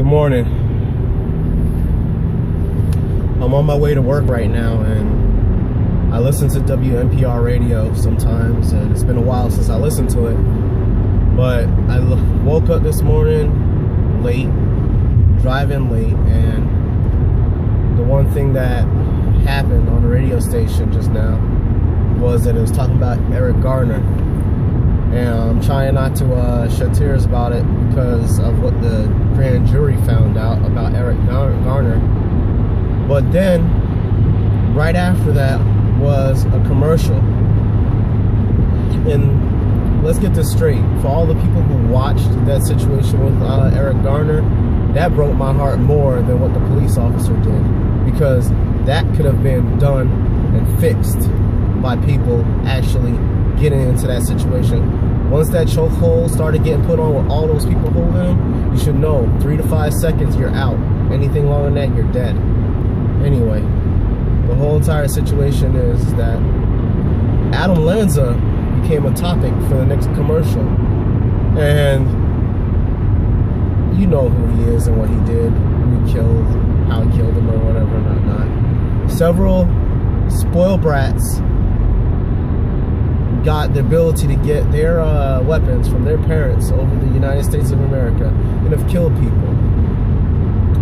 Good morning. I'm on my way to work right now, and I listen to WNPR radio sometimes, and it's been a while since I listened to it. But I woke up this morning late, driving late, and the one thing that happened on the radio station just now was that it was talking about Eric Garner. And I'm trying not to shed tears about it because of what the grand jury found out about Eric Garner. But then, right after that was a commercial. And let's get this straight. For all the people who watched that situation with Eric Garner, that broke my heart more than what the police officer did. Because that could have been done and fixed by people actually getting into that situation. Once that chokehold started getting put on with all those people holding him, you should know 3 to 5 seconds you're out. Anything longer than that, you're dead. Anyway, the whole entire situation is that Adam Lanza became a topic for the next commercial. And you know who he is and what he did, who he killed, how he killed him or whatever, not. Several spoiled brats got the ability to get their weapons from their parents over the United States of America and have killed people.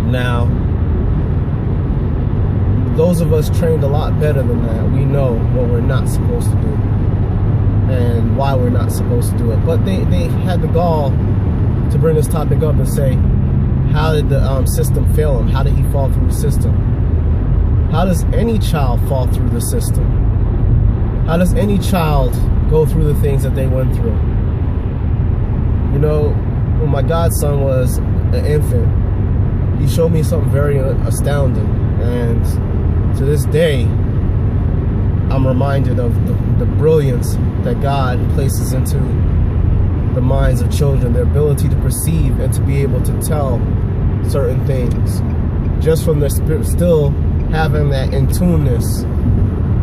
Now, those of us trained a lot better than that, we know what we're not supposed to do and why we're not supposed to do it. But they had the gall to bring this topic up and say, how did the system fail him? How did he fall through the system? How does any child fall through the system? How does any child go through the things that they went through? You know, when my godson was an infant, he showed me something very astounding. And to this day, I'm reminded of the brilliance that God places into the minds of children, their ability to perceive and to be able to tell certain things. Just from their spirit still having that in-tuneness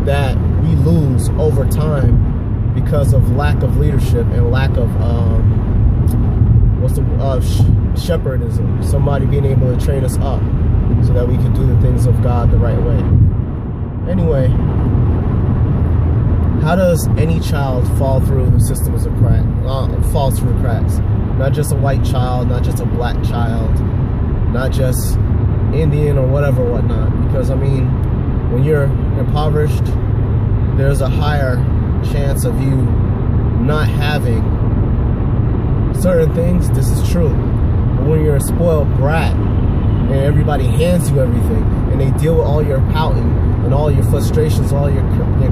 that we lose over time because of lack of leadership and lack of shepherdism, somebody being able to train us up so that we can do the things of God the right way. Anyway, how does any child fall through the systems of crack? Falls through cracks. Not just a white child, not just a black child, not just Indian or whatnot. Because I mean, when you're impoverished, there's a higher chance of you not having certain things. This is true. But when you're a spoiled brat and everybody hands you everything and they deal with all your pouting and all your frustrations, all your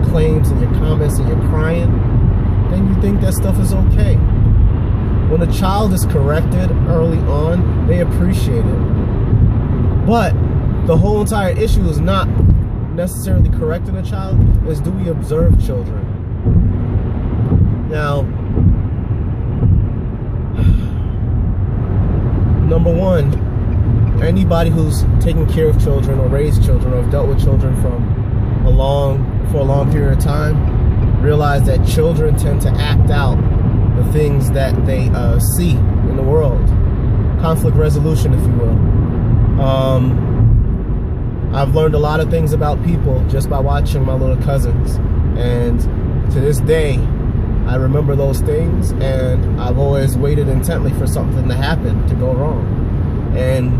claims and your comments and your crying, then you think that stuff is okay. When a child is corrected early on, they appreciate it. But the whole entire issue is not necessarily correcting a child, is do we observe children? Now, number one, anybody who's taken care of children or raised children or have dealt with children for a long period of time realize that children tend to act out the things that they see in the world. Conflict resolution, if you will. I've learned a lot of things about people just by watching my little cousins, and to this day I remember those things, and I've always waited intently for something to happen, to go wrong. And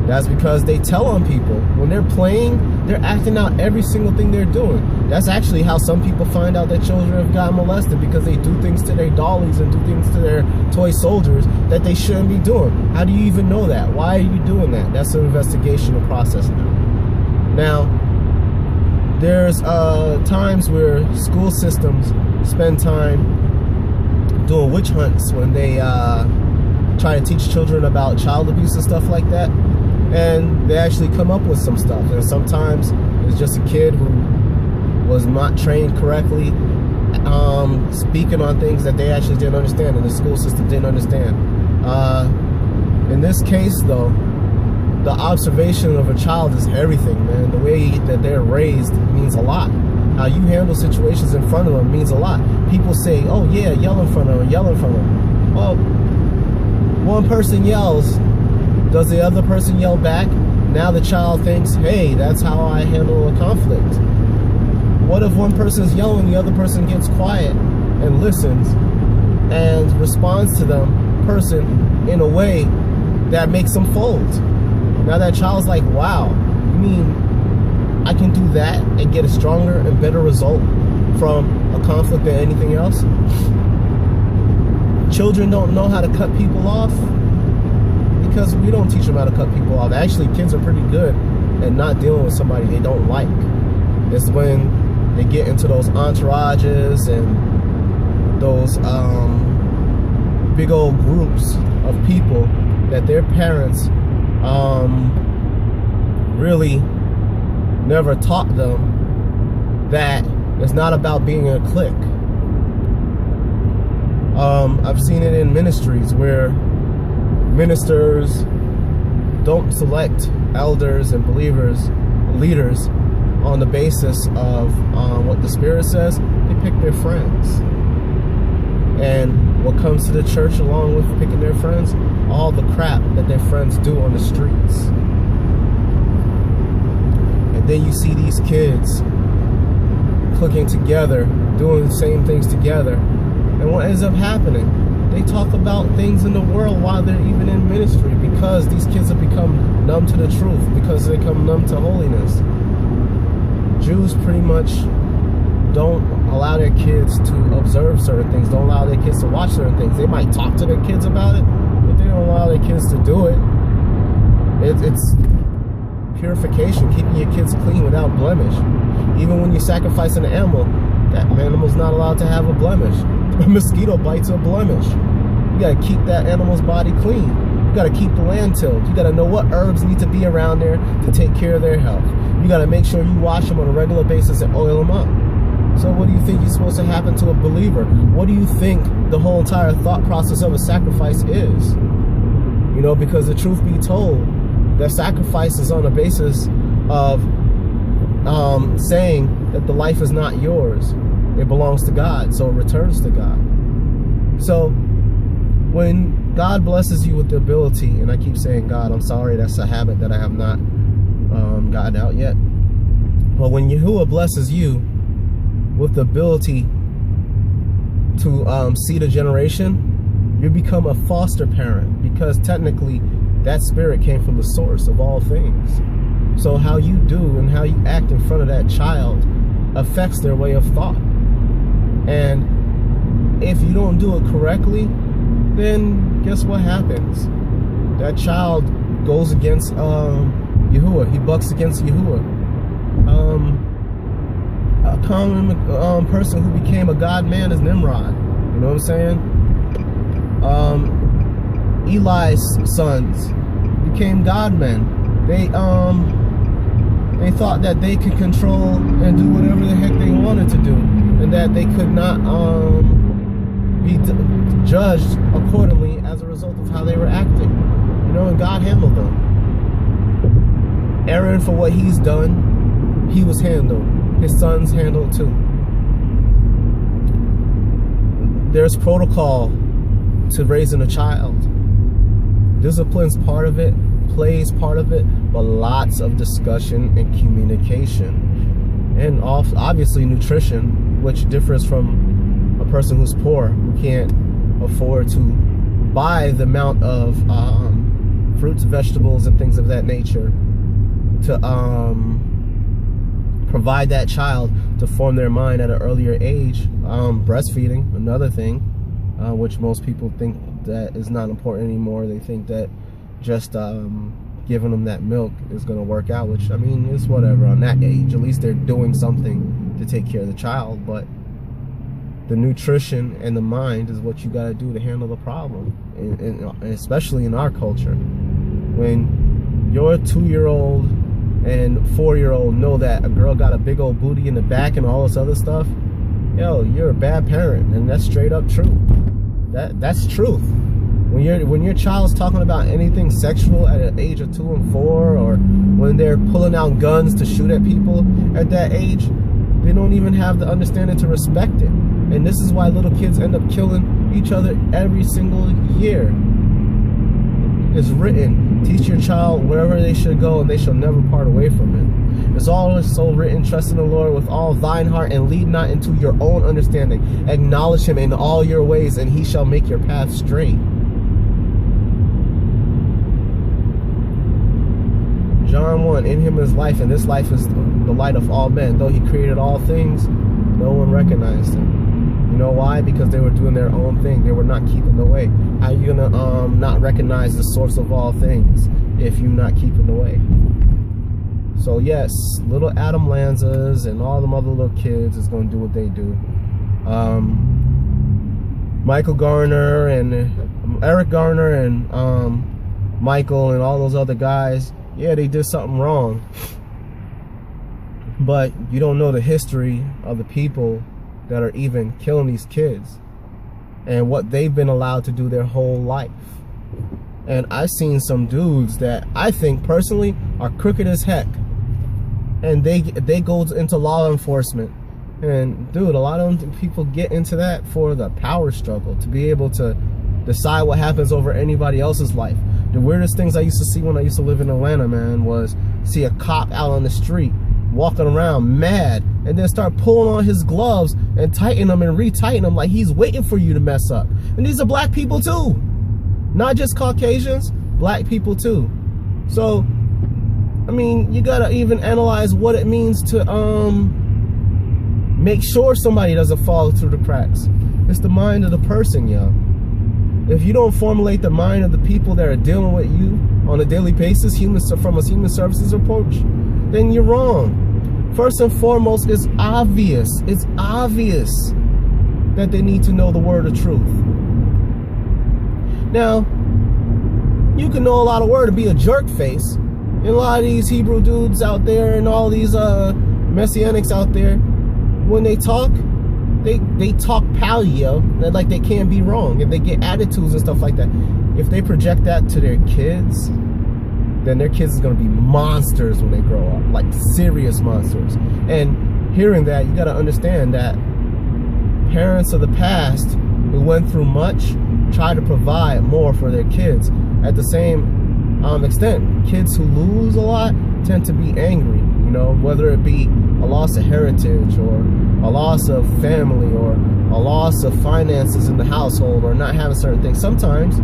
that's because they tell on people. When they're playing, they're acting out every single thing they're doing. That's actually how some people find out that children have gotten molested, because they do things to their dollies and do things to their toy soldiers that they shouldn't be doing. How do you even know that? Why are you doing that? That's an investigational process now. Now, there's times where school systems spend time doing witch hunts when they try to teach children about child abuse and stuff like that, and they actually come up with some stuff. And sometimes it's just a kid who was not trained correctly, speaking on things that they actually didn't understand and the school system didn't understand. In this case, though, the observation of a child is everything, man. The way that they're raised means a lot. How you handle situations in front of them means a lot. People say, oh yeah, yell in front of them, yell in front of them. Well, one person yells Does the other person yell back? Now the child thinks, hey, that's how I handle a conflict. What if one person's yelling, the other person gets quiet and listens and responds to them person in a way that makes them fold? Now that child's like, wow, you mean I can do that and get a stronger and better result from a conflict than anything else? Children don't know how to cut people off because we don't teach them how to cut people off. Actually, kids are pretty good at not dealing with somebody they don't like. It's when they get into those entourages and those big old groups of people that their parents really never taught them that it's not about being a clique. I've seen it in ministries where ministers don't select elders and believers, leaders, on the basis of what the Spirit says. They pick their friends. And what comes to the church along with picking their friends? All the crap that their friends do on the streets. And then you see these kids clicking together, doing the same things together. And what ends up happening? They talk about things in the world while they're even in ministry, because these kids have become numb to the truth, because they become numb to holiness. Jews pretty much don't allow their kids to observe certain things, don't allow their kids to watch certain things. They might talk to their kids about it, but they don't allow their kids to do it. It's purification, keeping your kids clean without blemish. Even when you sacrifice an animal, that animal's not allowed to have a blemish. A mosquito bites a blemish. You gotta keep that animal's body clean. You gotta keep the land tilled. You gotta know what herbs need to be around there to take care of their health. You gotta make sure you wash them on a regular basis and oil them up. So what do you think is supposed to happen to a believer? What do you think the whole entire thought process of a sacrifice is? You know, because the truth be told, that sacrifice is on the basis of saying that the life is not yours. It belongs to God, so it returns to God. So when God blesses you with the ability, and I keep saying God, I'm sorry, that's a habit that I have not gotten out yet. But when Yahuwah blesses you with the ability to seed a generation, you become a foster parent, because technically that spirit came from the source of all things. So how you do and how you act in front of that child affects their way of thought. And if you don't do it correctly, then guess what happens? That child goes against Yahuwah. He bucks against Yahuwah. A common person who became a god man is Nimrod. You know what I'm saying? Eli's sons became god men. They thought that they could control and do whatever the heck they wanted to do, and that they could not be judged accordingly as a result of how they were acting. You know, and God handled them. Aaron, for what he's done, he was handled. His sons handled too. There's protocol to raising a child. Discipline's part of it, play's part of it, but lots of discussion and communication. And obviously nutrition, which differs from a person who's poor, who can't afford to buy the amount of fruits, vegetables, and things of that nature to provide that child to form their mind at an earlier age. Breastfeeding, another thing, which most people think that is not important anymore. They think that just giving them that milk is going to work out, which, I mean, it's whatever on that age. At least they're doing something to take care of the child. But the nutrition and the mind is what you got to do to handle the problem, and especially in our culture. When your 2-year-old and 4-year-old know that a girl got a big old booty in the back and all this other stuff, yo, you're a bad parent, and that's straight up true. That's truth. When your child's talking about anything sexual at an age of 2 and 4, or when they're pulling out guns to shoot at people at that age, they don't even have the understanding to respect it. And this is why little kids end up killing each other every single year. is written, teach your child wherever they should go, and they shall never part away from it. It's also written, trust in the Lord with all thine heart, and lead not into your own understanding. Acknowledge him in all your ways, and he shall make your path straight. John 1, in him is life, and this life is the light of all men. Though he created all things, no one recognized him. You know why? Because they were doing their own thing. They were not keeping the way. How are you gonna not recognize the source of all things if you're not keeping the way? So yes, little Adam Lanzas and all them other little kids is gonna do what they do. Michael Garner and Eric Garner and Michael and all those other guys, yeah, they did something wrong. But you don't know the history of the people that are even killing these kids and what they've been allowed to do their whole life. And I've seen some dudes that I think personally are crooked as heck, and they go into law enforcement. And dude, a lot of people get into that for the power struggle, to be able to decide what happens over anybody else's life. The weirdest things I used to see when I used to live in Atlanta, man, was see a cop out on the street walking around mad, and then start pulling on his gloves and tightening them and retightening them like he's waiting for you to mess up. And these are black people too, not just Caucasians, black people too. So I mean, you gotta even analyze what it means to make sure somebody doesn't fall through the cracks. It's the mind of the person, yo. If you don't formulate the mind of the people that are dealing with you on a daily basis, from a human services approach, then you're wrong. First and foremost, it's obvious that they need to know the word of truth. Now, you can know a lot of word and be a jerk face. And a lot of these Hebrew dudes out there and all these Messianics out there, when they talk, they talk paleo, like they can't be wrong, and they get attitudes and stuff like that. If they project that to their kids, then their kids is going to be monsters when they grow up, like serious monsters. And hearing that, you got to understand that parents of the past who went through much try to provide more for their kids. At the same extent, kids who lose a lot tend to be angry, you know, whether it be a loss of heritage or a loss of family or a loss of finances in the household or not having certain things. Sometimes,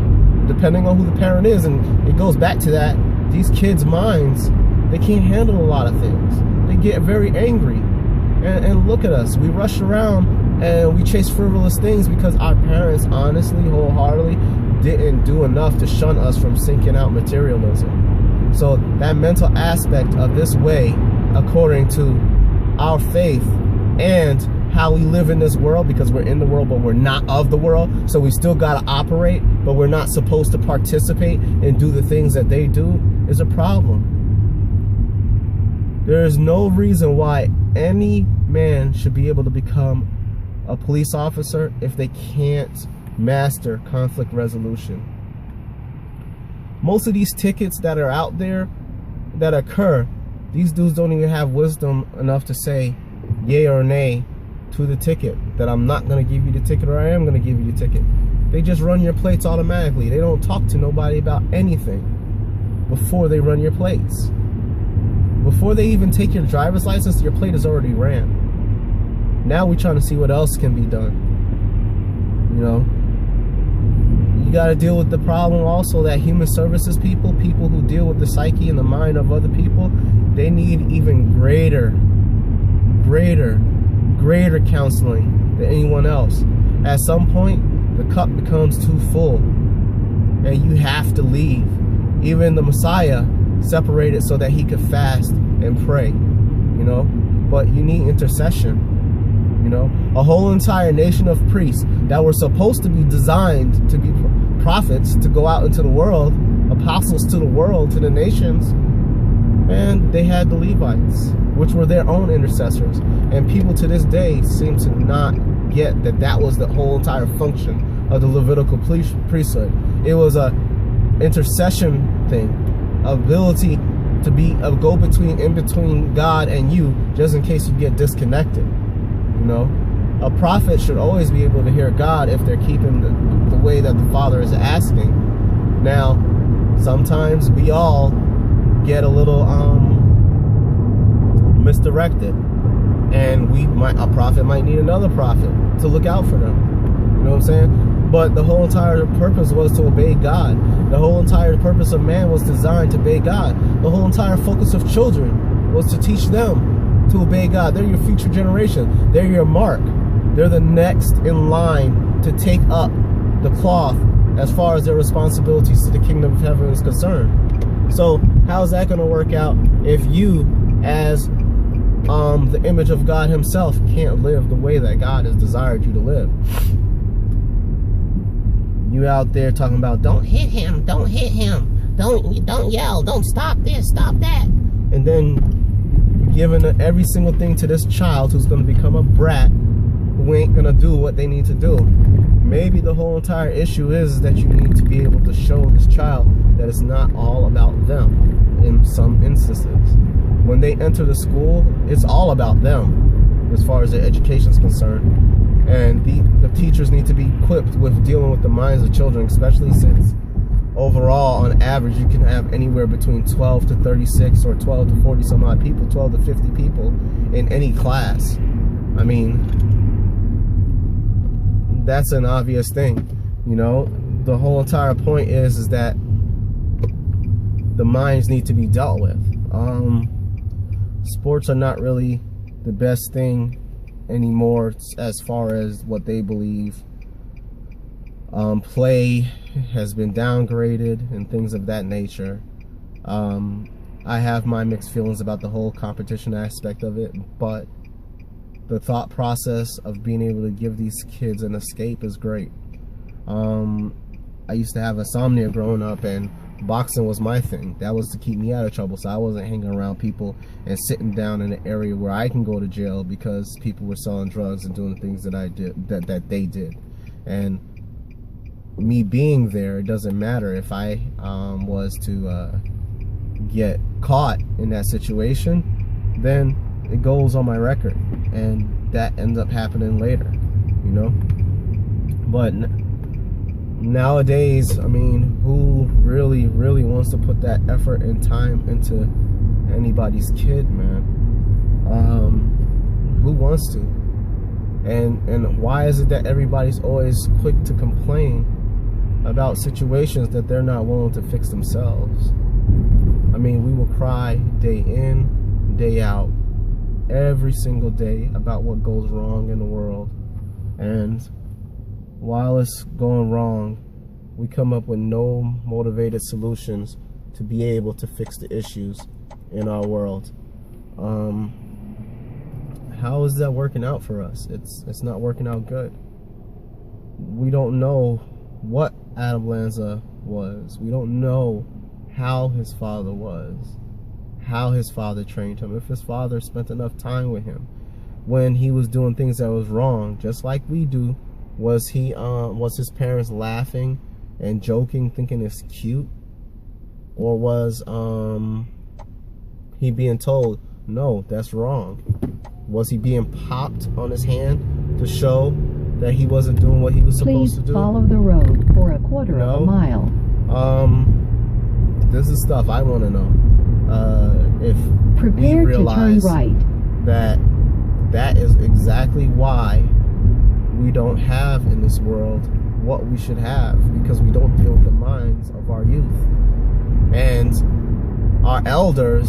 depending on who the parent is, and it goes back to that, these kids' minds, they can't handle a lot of things. They get very angry. And look at us. We rush around and we chase frivolous things because our parents honestly, wholeheartedly didn't do enough to shun us from seeking out materialism. So that mental aspect of this way, according to our faith and how we live in this world, because we're in the world but we're not of the world, so we still got to operate, but we're not supposed to participate and do the things that they do, is a problem. There is no reason why any man should be able to become a police officer if they can't master conflict resolution. Most of these tickets that are out there that occur, these dudes don't even have wisdom enough to say yay or nay to the ticket, that I'm not going to give you the ticket or I am going to give you the ticket. They just run your plates automatically. They don't talk to nobody about anything before they run your plates. Before they even take your driver's license, your plate is already ran. Now we're trying to see what else can be done. You know, you got to deal with the problem also that human services people who deal with the psyche and the mind of other people, they need even greater counseling than anyone else. At some point, the cup becomes too full and you have to leave. Even the Messiah separated so that he could fast and pray, you know. But you need intercession, you know. A whole entire nation of priests that were supposed to be designed to be prophets, to go out into the world, apostles to the world, to the nations, and they had the Levites, which were their own intercessors. And people to this day seem to not get that that was the whole entire function of the Levitical priesthood. It was a intercession thing, ability to be a go-between in between God and you, just in case you get disconnected. You know, a prophet should always be able to hear God if they're keeping the way that the Father is asking. Now, sometimes we all get a little misdirected, and a prophet might need another prophet to look out for them. You know what I'm saying? But the whole entire purpose was to obey God. The whole entire purpose of man was designed to obey God. The whole entire focus of children was to teach them to obey God. They're your future generation. They're your mark. They're the next in line to take up the cloth as far as their responsibilities to the kingdom of heaven is concerned. So how's that going to work out if you, as the image of God himself, can't live the way that God has desired you to live? You out there talking about, don't hit him, don't yell, don't stop this, stop that, and then giving every single thing to this child who's going to become a brat who ain't going to do what they need to do. Maybe the whole entire issue is that you need to be able to show this child that it's not all about them in some instances. When they enter the school, it's all about them as far as their education is concerned. And the teachers need to be equipped with dealing with the minds of children, especially since overall, on average, you can have anywhere between 12 to 36 or 12 to 40 some odd people, 12 to 50 people in any class. I mean, that's an obvious thing. You know, the whole entire point is that the minds need to be dealt with. Sports are not really the best thing anymore as far as what they believe. Play has been downgraded and things of that nature. I have my mixed feelings about the whole competition aspect of it, but the thought process of being able to give these kids an escape is great. I used to have insomnia growing up, and boxing was my thing. That was to keep me out of trouble, so I wasn't hanging around people and sitting down in an area where I can go to jail because people were selling drugs and doing things that I did, that they did. And me being there, it doesn't matter if I was to get caught in that situation, then it goes on my record, and that ends up happening later, you know. But nowadays, I mean, who really wants to put that effort and time into anybody's kid, man? Who wants to? And why is it that everybody's always quick to complain about situations that they're not willing to fix themselves? I mean, we will cry day in, day out, every single day about what goes wrong in the world, and while it's going wrong, we come up with no motivated solutions to be able to fix the issues in our world. How is that working out for us? It's not working out good. We don't know what Adam Lanza was. We don't know how his father was, how his father trained him, if his father spent enough time with him when he was doing things that was wrong, just like we do. Was his parents laughing and joking, thinking it's cute? Or was he being told, no, that's wrong? Was he being popped on his hand to show that he wasn't doing what he was supposed to do? Please follow the road for a quarter of a mile. This is stuff I want to know. If Prepare we realize to turn right. that is exactly why we don't have in this world what we should have, because we don't deal with the minds of our youth. And our elders,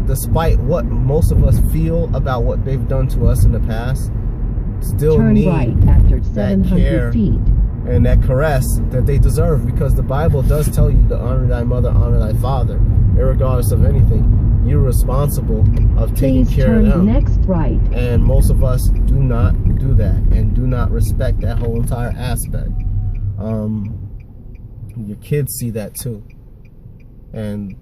despite what most of us feel about what they've done to us in the past, still Turn need right after that 700 care feet. and that caress that they deserve, because the Bible does tell you to honor thy mother, honor thy father. Irregardless of anything, you're responsible of taking Please care of turn them. next right. And most of us do not do that and do not respect that whole entire aspect. Your kids see that too. And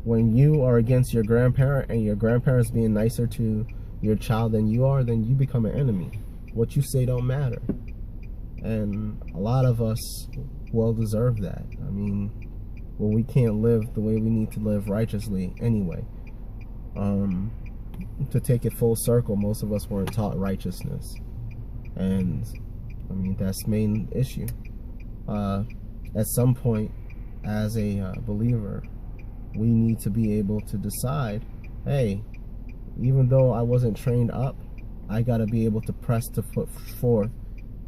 when you are against your grandparent and your grandparent's being nicer to your child than you are, then you become an enemy. What you say don't matter. And a lot of us well deserve that. I mean, well, we can't live the way we need to live righteously anyway. To take it full circle, most of us weren't taught righteousness. And I mean, that's the main issue. At some point, as a believer, we need to be able to decide, hey, even though I wasn't trained up, I got to be able to press the foot forth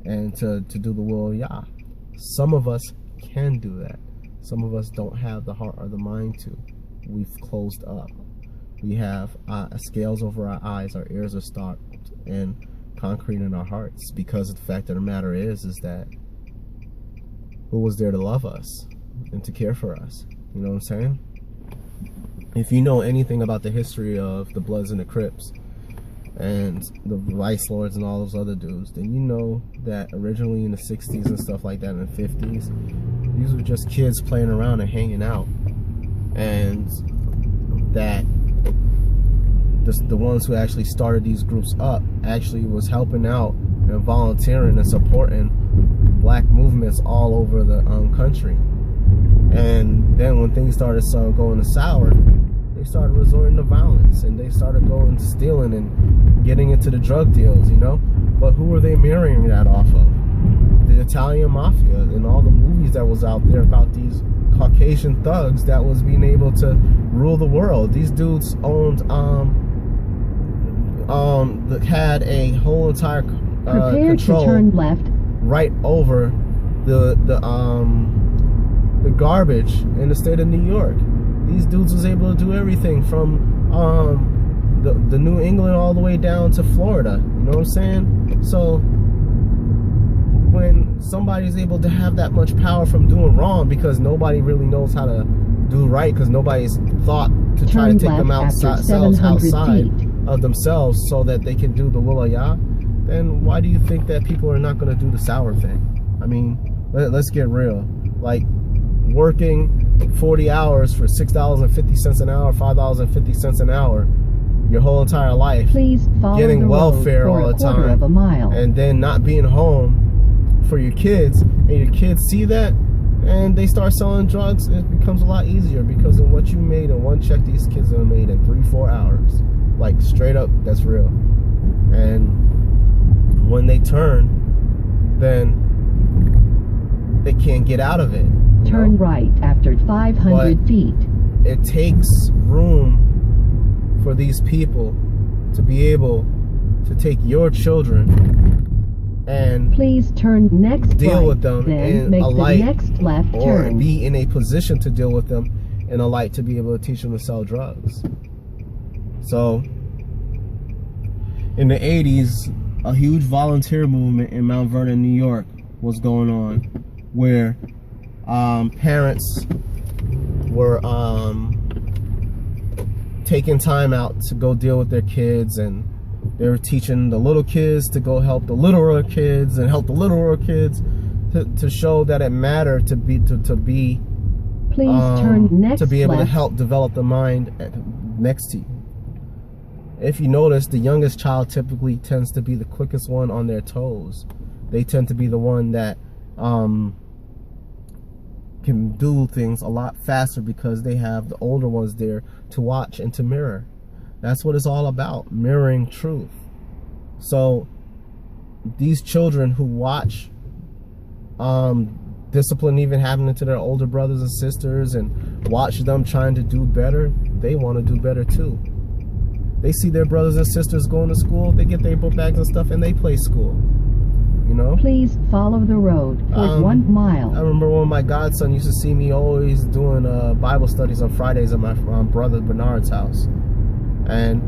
and to do the will of Yah. Some of us can do that. Some of us don't have the heart or the mind to. We've closed up. We have scales over our eyes, our ears are stopped, and concrete in our hearts, because the fact of the matter is that who was there to love us and to care for us? You know what I'm saying? If you know anything about the history of the Bloods and the Crips and the Vice Lords and all those other dudes, then you know that originally in the 60s and stuff like that, in the 50s, these were just kids playing around and hanging out, and that the ones who actually started these groups up actually was helping out and volunteering and supporting black movements all over the country. And then when things started going sour, they started resorting to violence, and they started going to stealing and getting into the drug deals, you know. But who were they mirroring that off of? The Italian mafia and all the movies that was out there about these Caucasian thugs that was being able to rule the world. These dudes owned had a whole entire Prepare control to turn left. right over the garbage in the state of New York. These dudes was able to do everything from the New England all the way down to Florida. You know what I'm saying? So when somebody's able to have that much power from doing wrong, because nobody really knows how to do right, because nobody's thought to try to take them outside of themselves so that they can do the will of Yah, then why do you think that people are not going to do the sour thing? I mean, let's get real. Like, working 40 hours for $6.50 an hour, $5.50 an hour, your whole entire life, please follow getting the welfare road for all the a quarter time, of a mile. and then not being home for your kids, and your kids see that and they start selling drugs, it becomes a lot easier, because of what you made in one check, these kids are made in 3-4 hours. Like, straight up, that's real. And when they turn, then they can't get out of it. Turn right after 500 feet. It takes room for these people to be able to take your children and please turn next deal right, with them then in make a the light, next left or turn. be in a position to deal with them in a light to be able to teach them to sell drugs. So in the 80s, a huge volunteer movement in Mount Vernon, New York was going on, where parents were taking time out to go deal with their kids, and they were teaching the little kids to go help the littler kids and help the littler kids to show that it mattered to be please turn next to be able left. to help develop the mind next to you. If you notice, the youngest child typically tends to be the quickest one on their toes. They tend to be the one that can do things a lot faster, because they have the older ones there to watch and to mirror. That's what it's all about, mirroring truth. So these children who watch discipline even happening to their older brothers and sisters, and watch them trying to do better, they want to do better too. They see their brothers and sisters going to school, they get their book bags and stuff, and they play school. You know? Please follow the road for 1 mile. I remember when my godson used to see me always doing Bible studies on Fridays at my brother Bernard's house. And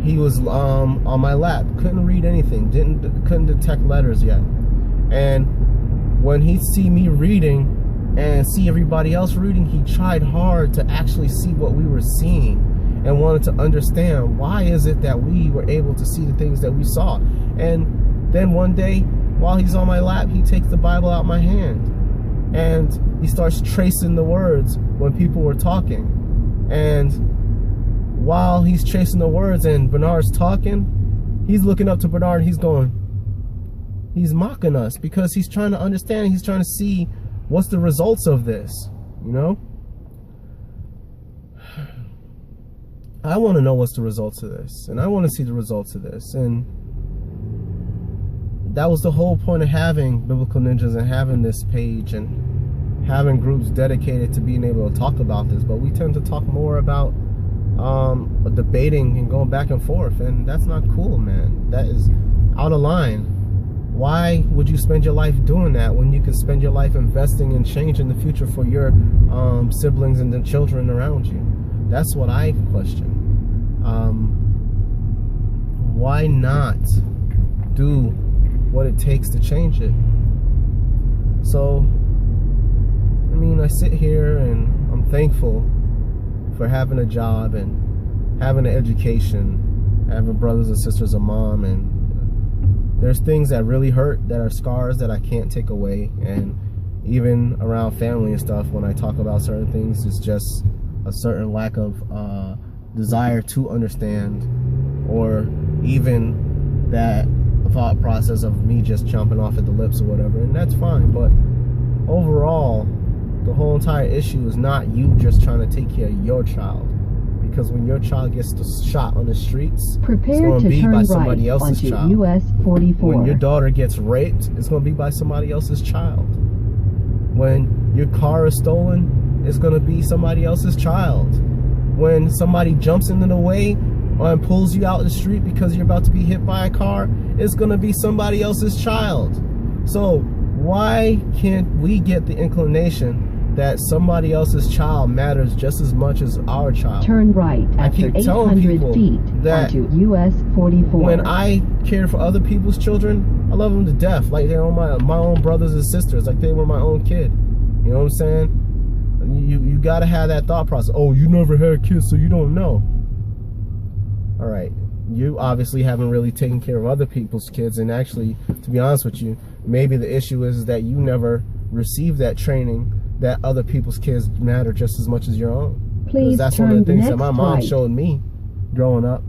he was on my lap, couldn't read anything, couldn't detect letters yet. And when he'd see me reading and see everybody else reading, he tried hard to actually see what we were seeing, and wanted to understand, why is it that we were able to see the things that we saw. And then one day, while he's on my lap, he takes the Bible out of my hand, and he starts tracing the words when people were talking. And while he's tracing the words and Bernard's talking, he's looking up to Bernard and he's mocking us, because he's trying to understand, he's trying to see what's the results of this, you know? I want to know what's the results of this, and I want to see the results of this. And that was the whole point of having Biblical Ninjas and having this page and having groups dedicated to being able to talk about this, but we tend to talk more about debating and going back and forth, and that's not cool, man. That is out of line. Why would you spend your life doing that when you can spend your life investing in changing the future for your siblings and the children around you? That's what I question. Why not do what it takes to change it? So, I mean, I sit here and I'm thankful for having a job and having an education, having brothers and sisters, a mom, and there's things that really hurt, that are scars that I can't take away. And even around family and stuff, when I talk about certain things, it's just a certain lack of desire to understand, or even that thought process of me just chomping off at the lips or whatever, and that's fine. But overall, the whole entire issue is not you just trying to take care of your child, because when your child gets shot on the streets, Prepare it's going to be turn by somebody right else's onto child. US 44. When your daughter gets raped, it's going to be by somebody else's child. When your car is stolen, it's going to be somebody else's child. When somebody jumps into the way and pulls you out of the street because you're about to be hit by a car, it's going to be somebody else's child. So why can't we get the inclination that somebody else's child matters just as much as our child? Turn right after keep telling 800 people feet that onto US 44. when I care for other people's children, I love them to death, like they're my own brothers and sisters, like they were my own kid. You know what I'm saying? You gotta have that thought process. Oh, you never had kids, so you don't know. All right, you obviously haven't really taken care of other people's kids, and actually, to be honest with you, maybe the issue is that you never received that training that other people's kids matter just as much as your own. Please that's turn one of the things that next my mom right. showed me growing up,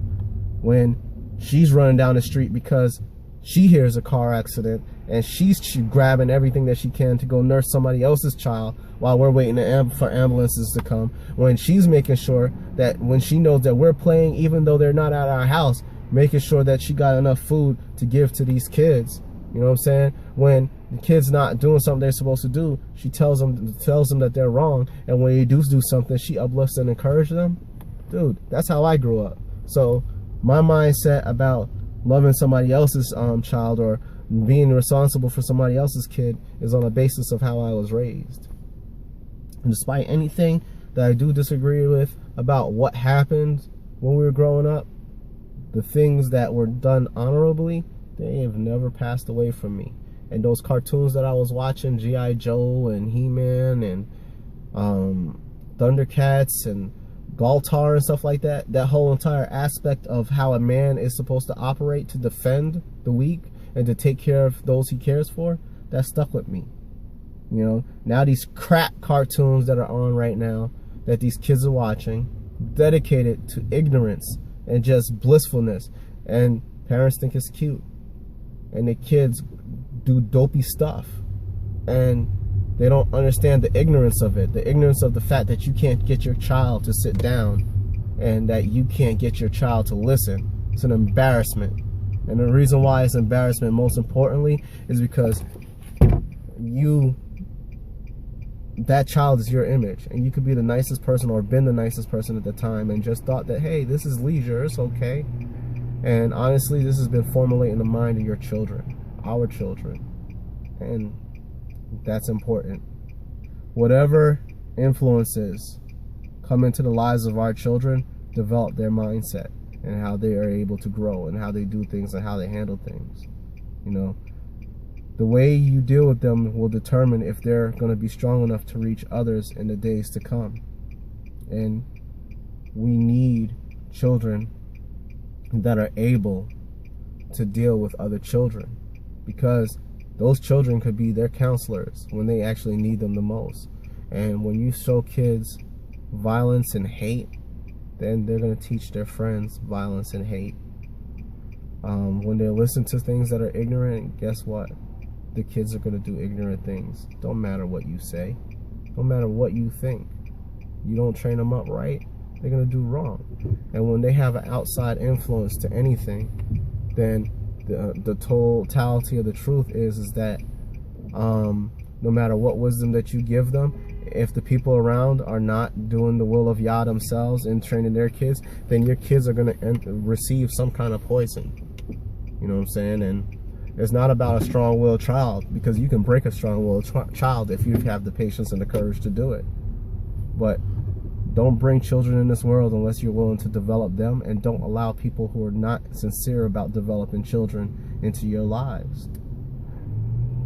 when she's running down the street because she hears a car accident and she's grabbing everything that she can to go nurse somebody else's child while we're waiting for ambulances to come, when she's making sure that when she knows that we're playing, even though they're not at our house, making sure that she got enough food to give to these kids. You know what I'm saying? When the kid's not doing something they're supposed to do, she tells them that they're wrong, and when they do something, she uplifts and encourages them. Dude, that's how I grew up. So my mindset about loving somebody else's child or being responsible for somebody else's kid is on the basis of how I was raised. And despite anything that I do disagree with about what happened when we were growing up, the things that were done honorably, they have never passed away from me. And those cartoons that I was watching, G.I. Joe and He-Man and Thundercats and Galtar and stuff like that, that whole entire aspect of how a man is supposed to operate to defend the weak and to take care of those he cares for, that stuck with me. You know, now these crap cartoons that are on right now that these kids are watching, dedicated to ignorance and just blissfulness, and parents think it's cute, and the kids do dopey stuff, and they don't understand the ignorance of it, the ignorance of the fact that you can't get your child to sit down and that you can't get your child to listen. It's an embarrassment. And the reason why it's embarrassment, most importantly, is because that child is your image, and you could be the nicest person or been the nicest person at the time and just thought that, hey, this is leisure, it's okay. And honestly, this has been formulating the mind of your children, our children, and that's important. Whatever influences come into the lives of our children, develop their mindset and how they are able to grow and how they do things and how they handle things. You know, the way you deal with them will determine if they're going to be strong enough to reach others in the days to come. And we need children that are able to deal with other children, because those children could be their counselors when they actually need them the most. And when you show kids violence and hate, then they're going to teach their friends violence and hate. When they listen to things that are ignorant, guess what? The kids are going to do ignorant things. Don't matter what you say. Don't matter what you think. You don't train them up right, they're going to do wrong. And when they have an outside influence to anything, then the totality of the truth is that no matter what wisdom that you give them, if the people around are not doing the will of Yah themselves and training their kids, then your kids are going to receive some kind of poison. You know what I'm saying? And it's not about a strong-willed child, because you can break a strong-willed child if you have the patience and the courage to do it. But don't bring children in this world unless you're willing to develop them, and don't allow people who are not sincere about developing children into your lives.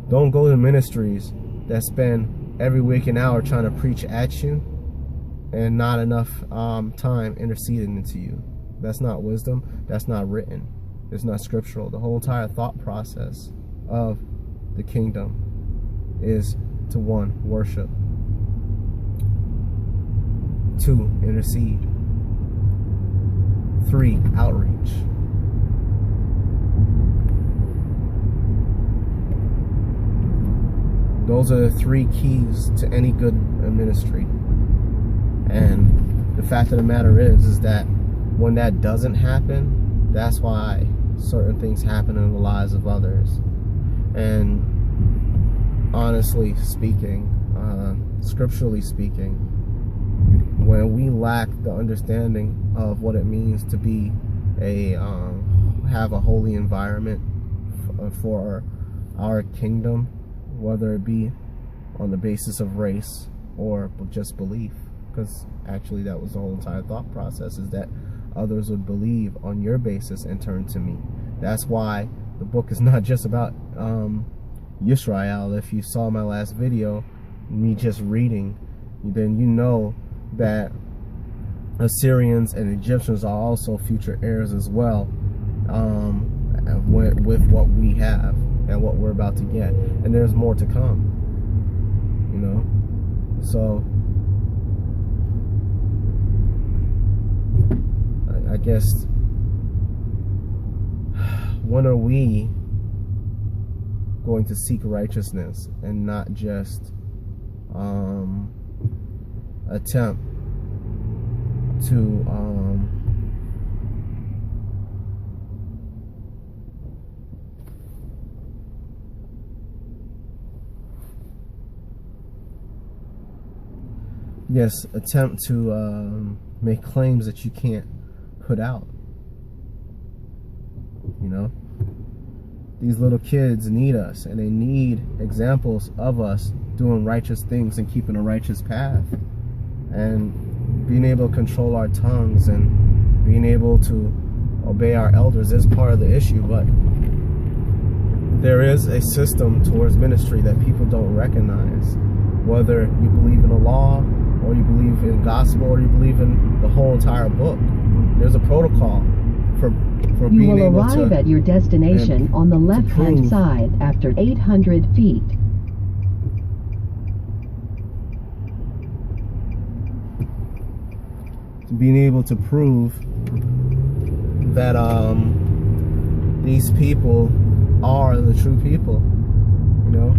Don't go to ministries that spend every waking hour trying to preach at you and not enough time interceding into you. That's not wisdom. That's not written. It's not scriptural. The whole entire thought process of the kingdom is to 1, worship, 2, intercede, 3, outreach. Those are the 3 keys to any good ministry. And the fact of the matter is that when that doesn't happen, that's why certain things happen in the lives of others. And honestly speaking, scripturally speaking, when we lack the understanding of what it means to be have a holy environment for our kingdom, whether it be on the basis of race or just belief, because actually that was the whole entire thought process, is that others would believe on your basis and turn to me. That's why the book is not just about Yisrael. If you saw my last video, me just reading, then you know that Assyrians and Egyptians are also future heirs as well, with what we have and what we're about to get, and there's more to come, you know. So I guess, when are we going to seek righteousness and not just attempt to attempt to make claims that you can't put out? You know, these little kids need us, and they need examples of us doing righteous things and keeping a righteous path, and being able to control our tongues and being able to obey our elders is part of the issue. But there is a system towards ministry that people don't recognize, whether you believe in the law or you believe in gospel or you believe in the whole entire book. There's a protocol for You being will able arrive to, at your destination on the left-hand prove. side after 800 feet. being able to prove that these people are the true people, you know.